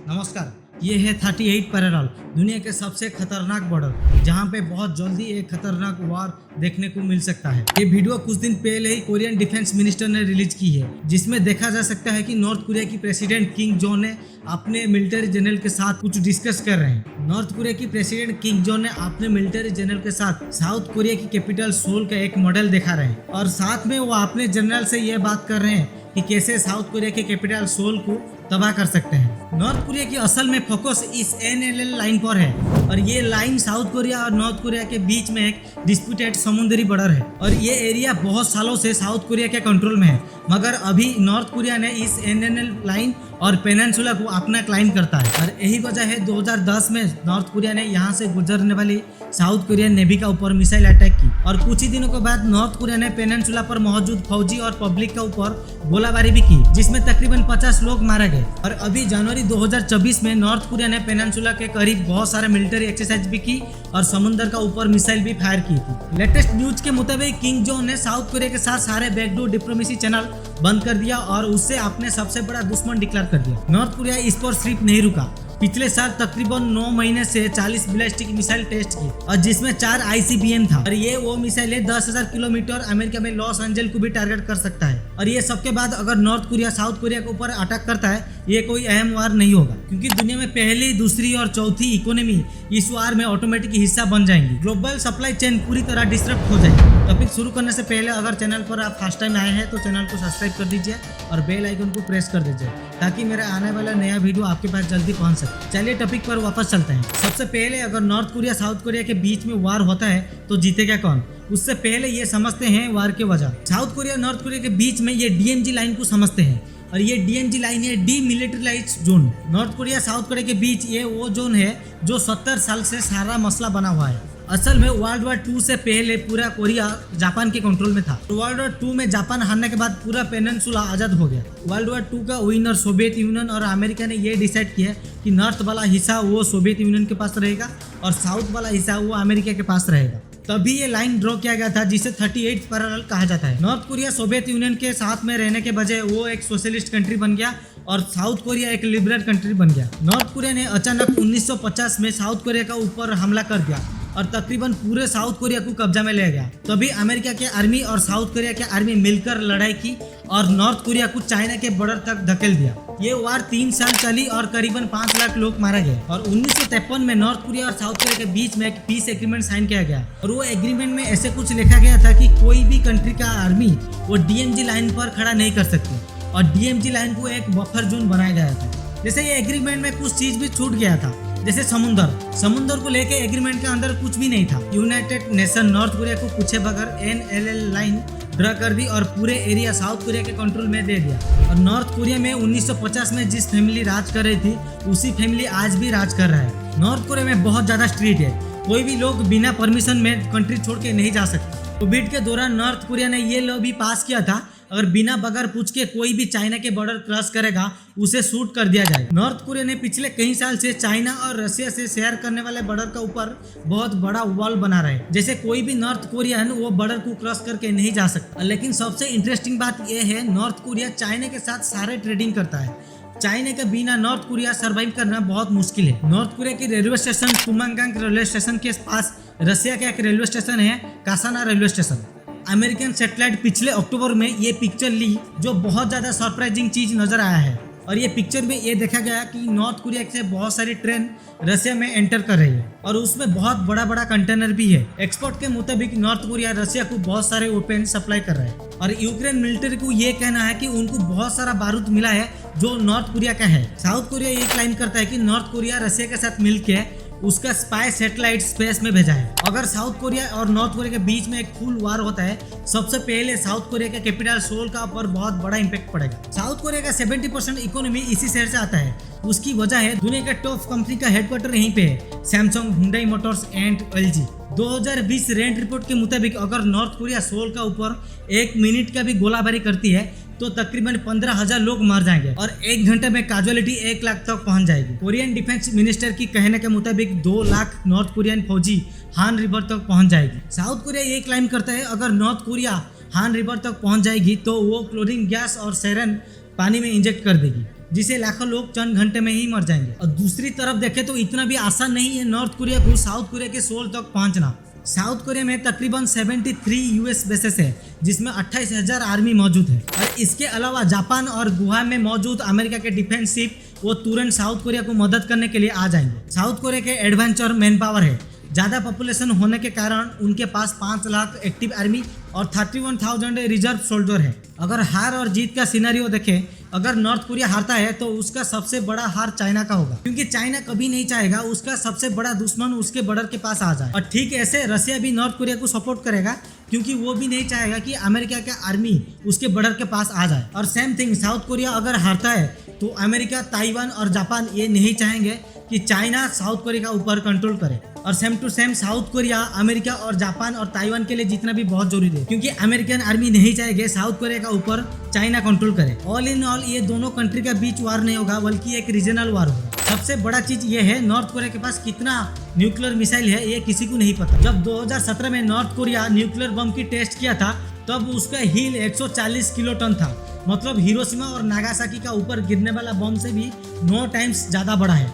नमस्कार। ये है 38 पैरेलल, दुनिया के सबसे खतरनाक बॉर्डर, जहां पे बहुत जल्दी एक खतरनाक वार देखने को मिल सकता है। ये वीडियो कुछ दिन पहले ही कोरियन डिफेंस मिनिस्टर ने रिलीज की है, जिसमें देखा जा सकता है कि नॉर्थ कोरिया की प्रेसिडेंट किम जोंग ने अपने मिलिट्री जनरल के साथ कुछ डिस्कस कर रहे हैं। नॉर्थ कोरिया की प्रेसिडेंट किम जोंग ने अपने मिलिट्री जनरल के साथ साउथ कोरिया की कैपिटल सोल का एक मॉडल दिखा रहे हैं और साथ में वो अपने जनरल से ये बात कर रहे हैं कि कैसे साउथ कोरिया के कैपिटल सोल को तबाह कर सकते हैं। नॉर्थ कोरिया की असल में फोकस इस NLL लाइन पर है और ये लाइन साउथ कोरिया और नॉर्थ कोरिया के बीच में एक डिस्प्यूटेड समुद्री बॉर्डर है और ये एरिया बहुत सालों से साउथ कोरिया के कंट्रोल में है, मगर अभी नॉर्थ कोरिया ने इस NLL लाइन और पेनिनसुला को अपना क्लाइम करता है और यही वजह है 2010 में नॉर्थ कोरिया ने यहाँ से गुजरने वाली साउथ कोरियन नेवी का ऊपर मिसाइल अटैक की और कुछ ही दिनों के बाद नॉर्थ कोरिया ने पेनिनसुला पर मौजूद फौजी और पब्लिक के ऊपर गोलाबारी भी की, जिसमें तकरीबन 50 लोग मारे गए। और अभी जनवरी 2024 में नॉर्थ कोरिया ने पेनिनसुला के करीब बहुत सारे मिलिट्री एक्सरसाइज भी की और समुद्र का ऊपर मिसाइल भी फायर की थी। लेटेस्ट न्यूज के मुताबिक किम जोंग ने साउथ कोरिया के साथ सारे बैकडोर डिप्लोमेसी चैनल बंद कर दिया और उससे अपने सबसे बड़ा दुश्मन डिक्लेयर कर दिया। नॉर्थ कोरिया इस पर सिर्फ नहीं रुका, पिछले साल तकरीबन 9 महीने से 40 बैलिस्टिक मिसाइल टेस्ट की और जिसमें 4 ICBM था और ये वो मिसाइल 10,000 किलोमीटर अमेरिका में लॉस एंजल्स को भी टारगेट कर सकता है। और ये सबके बाद अगर नॉर्थ कोरिया साउथ कोरिया के ऊपर अटैक करता है, ये कोई अहम वार नहीं होगा, क्योंकि दुनिया में पहली, दूसरी और चौथी इकोनॉमी इस वार में ऑटोमेटिक हिस्सा बन जाएंगी। ग्लोबल सप्लाई चेन पूरी तरह डिस्टर्ब हो जाएगी। टॉपिक शुरू करने से पहले अगर चैनल पर आप फर्स्ट टाइम आए हैं तो चैनल को सब्सक्राइब कर दीजिए और बेल आइकन को प्रेस कर दीजिए ताकि मेरा आने वाला नया वीडियो आपके पास जल्दी पहुंच सके। चलिए टॉपिक पर वापस चलते हैं। सबसे पहले अगर नॉर्थ कोरिया साउथ कोरिया के बीच में वार होता है तो जीतेगा कौन, उससे पहले ये समझते हैं वार के वजह। साउथ कोरिया नॉर्थ कोरिया के बीच में ये DMZ लाइन को समझते हैं और ये DMZ लाइन है, demilitarised zone. North Korea south Korea के बीच ये वो जोन है जो 70 साल से सारा मसला बना हुआ है। असल में वर्ल्ड वॉर 2 से पहले पूरा कोरिया जापान के कंट्रोल में था। वर्ल्ड वॉर 2 में जापान हारने के बाद पूरा पेनिनसुला आज़ाद हो गया। वर्ल्ड वॉर 2 का विनर सोवियत यूनियन और अमेरिका ने ये डिसाइड किया कि नॉर्थ वाला हिस्सा वो सोवियत यूनियन के पास रहेगा और साउथ वाला हिस्सा वो अमेरिका के पास रहेगा। तभी ये लाइन ड्रॉ किया गया था जिसे 38 पैरेलल कहा जाता है। नॉर्थ कोरिया सोवियत यूनियन के साथ में रहने के बजाय वो एक सोशलिस्ट कंट्री बन गया और साउथ कोरिया एक लिबरल कंट्री बन गया। नॉर्थ कोरिया ने अचानक 1950 में साउथ कोरिया का ऊपर हमला कर दिया और तकरीबन पूरे साउथ कोरिया को कब्जा में ले गया। तभी अमेरिका के आर्मी और साउथ कोरिया के आर्मी मिलकर लड़ाई की और नॉर्थ कोरिया को चाइना के बॉर्डर तक धकेल दिया। ये वार 3 साल चली और करीबन 5 लाख लोग मारे गए और 1953 में नॉर्थ कोरिया और साउथ कोरिया के बीच में एक पीस एग्रीमेंट साइन किया गया और वो एग्रीमेंट में ऐसे कुछ लिखा गया था कि कोई भी कंट्री का आर्मी वो DMZ लाइन पर खड़ा नहीं कर सकते और DMZ लाइन को एक बफर जोन बनाया गया था। जैसे ये एग्रीमेंट में कुछ चीज भी छूट गया था, जैसे समुद्र को लेके एग्रीमेंट के अंदर कुछ भी नहीं था। यूनाइटेड नेशन नॉर्थ कोरिया को पूछे बगैर NLL लाइन ड्रा कर दी और पूरे एरिया साउथ कोरिया के कंट्रोल में दे दिया। और नॉर्थ कोरिया में 1950 में जिस फैमिली राज कर रही थी उसी फैमिली आज भी राज कर रहा है। नॉर्थ कोरिया में बहुत ज्यादा स्ट्रिक्ट है, कोई भी लोग बिना परमिशन में कंट्री छोड़ के नहीं जा सकते। कोविड के दौरान नॉर्थ कोरिया ने ये लॉ भी पास किया था, अगर बिना बगैर पूछ के कोई भी चाइना के बॉर्डर क्रॉस करेगा उसे शूट कर दिया जाएगा। नॉर्थ कोरिया ने पिछले कई साल से चाइना और रशिया से शेयर करने वाले बॉर्डर का ऊपर बहुत बड़ा वॉल बना रहा है, जैसे कोई भी नॉर्थ कोरियन वो बॉर्डर को क्रॉस करके नहीं जा सकता। लेकिन सबसे इंटरेस्टिंग बात यह है, नॉर्थ कोरिया चाइना के साथ सारे ट्रेडिंग करता है। चाइना के बिना नॉर्थ कोरिया सरवाइव करना बहुत मुश्किल है। नॉर्थ कोरिया की रेलवे स्टेशन तुमंगांग रेलवे स्टेशन के पास रशिया का एक रेलवे स्टेशन है, कासाना रेलवे स्टेशन। अमेरिकन सैटेलाइट पिछले अक्टूबर में ये पिक्चर ली जो बहुत ज़्यादा सरप्राइजिंग चीज़ नज़र आया है और ये पिक्चर में ये देखा गया कि नॉर्थ कोरिया से बहुत सारी ट्रेन रशिया में एंटर कर रही है और उसमें बहुत बड़ा बड़ा कंटेनर भी है। एक्सपर्ट के मुताबिक नॉर्थ कोरिया रशिया को बहुत सारे वेपन सप्लाई कर रहा है और यूक्रेन मिलिट्री को ये कहना है कि उनको बहुत सारा बारूद मिला है जो नॉर्थ कोरिया का है। साउथ कोरिया ये क्लेम करता है कि नॉर्थ कोरिया रशिया के साथ मिलकर उसका स्पाई सैटेलाइट स्पेस में भेजा है। अगर साउथ कोरिया और नॉर्थ कोरिया के बीच में एक फुल वार होता है, सबसे पहले साउथ कोरिया के कैपिटल सोल का पर बहुत बड़ा इम्पैक्ट पड़ेगा। साउथ कोरिया का 70% इकोनॉमी इसी शहर से आता है। उसकी वजह है दुनिया का टॉप कंपनी का हेडक्वार्टर यहीं पे है, Samsung, Hyundai Motors and LG। 2020 rent report के मुताबिक अगर नॉर्थ कोरिया सोल का ऊपर 1 मिनट का भी गोलाबारी करती है तो तकरीबन 15,000 लोग मर जाएंगे और 1 घंटे में कैजुअलिटी 1 लाख तक पहुंच जाएगी। कोरियन डिफेंस मिनिस्टर की कहने के मुताबिक 2 लाख नॉर्थ कोरियन फौजी हान रिवर तक पहुंच जाएगी। साउथ कोरिया ये क्लेम करता है अगर नॉर्थ कोरिया हान रिवर तक पहुंच जाएगी तो वो क्लोरीन गैस और सेरन पानी में इंजेक्ट कर देगी। जिसे लाखों लोग चंद घंटे में ही मर जाएंगे। और दूसरी तरफ देखें तो इतना भी आसान नहीं है नॉर्थ कोरिया को साउथ कोरिया के सोल तक पहुंचना। साउथ कोरिया में तकरीबन 73 यूएस बेसेस है, जिसमें 28,000 आर्मी मौजूद है। और इसके अलावा जापान और गुहा में मौजूद अमेरिका के डिफेंस शिप वो तुरंत साउथ कोरिया को मदद करने के लिए आ जाएंगे। साउथ कोरिया के एडवेंचर मैन पावर है, ज़्यादा पॉपुलेशन होने के कारण उनके पास 5 लाख एक्टिव आर्मी और 31,000 रिजर्व सोल्जर है। अगर हार और जीत का सिनेरियो देखें, अगर नॉर्थ कोरिया हारता है तो उसका सबसे बड़ा हार चाइना का होगा, क्योंकि चाइना कभी नहीं चाहेगा उसका सबसे बड़ा दुश्मन उसके बॉर्डर के पास आ जाए। और ठीक ऐसे रसिया भी नॉर्थ कोरिया को सपोर्ट करेगा, क्योंकि वो भी नहीं चाहेगा कि अमेरिका का आर्मी उसके बॉर्डर के पास आ जाए। और सेम थिंग साउथ कोरिया अगर हारता है तो अमेरिका, ताइवान और जापान ये नहीं चाहेंगे कि चाइना साउथ कोरिया का ऊपर कंट्रोल करे। और same to same South Korea America और जापान और ताइवान के लिए जीतना भी बहुत जरूरी है, क्योंकि अमेरिकन आर्मी नहीं चाहेंगे साउथ कोरिया का ऊपर चाइना कंट्रोल करे। ऑल इन ऑल ये दोनों कंट्री का बीच वार नहीं होगा, बल्कि एक रीजनल वार होगा। सबसे बड़ा चीज ये है नॉर्थ कोरिया के पास कितना न्यूक्लियर मिसाइल है ये किसी को नहीं पता। जब 2017 में नॉर्थ कोरिया न्यूक्लियर बम की टेस्ट किया था तब उसका हील 140 किलोटन था, मतलब हिरोशिमा और नागासाकी का ऊपर गिरने वाला बम से भी 9 टाइम्स ज्यादा बड़ा है।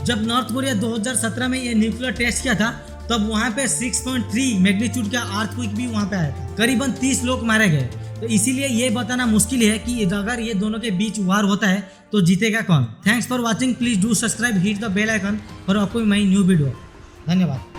जब नॉर्थ कोरिया 2017 में ये न्यूक्लियर टेस्ट किया था तब वहाँ पे 6.3 मैग्नीट्यूड का अर्थक्वेक भी वहाँ पे आया था, करीबन 30 लोग मारे गए। तो इसीलिए ये बताना मुश्किल है कि अगर ये दोनों के बीच वार होता है तो जीतेगा कौन। Thanks for watching, please do subscribe, hit the bell icon for upcoming my new video. धन्यवाद।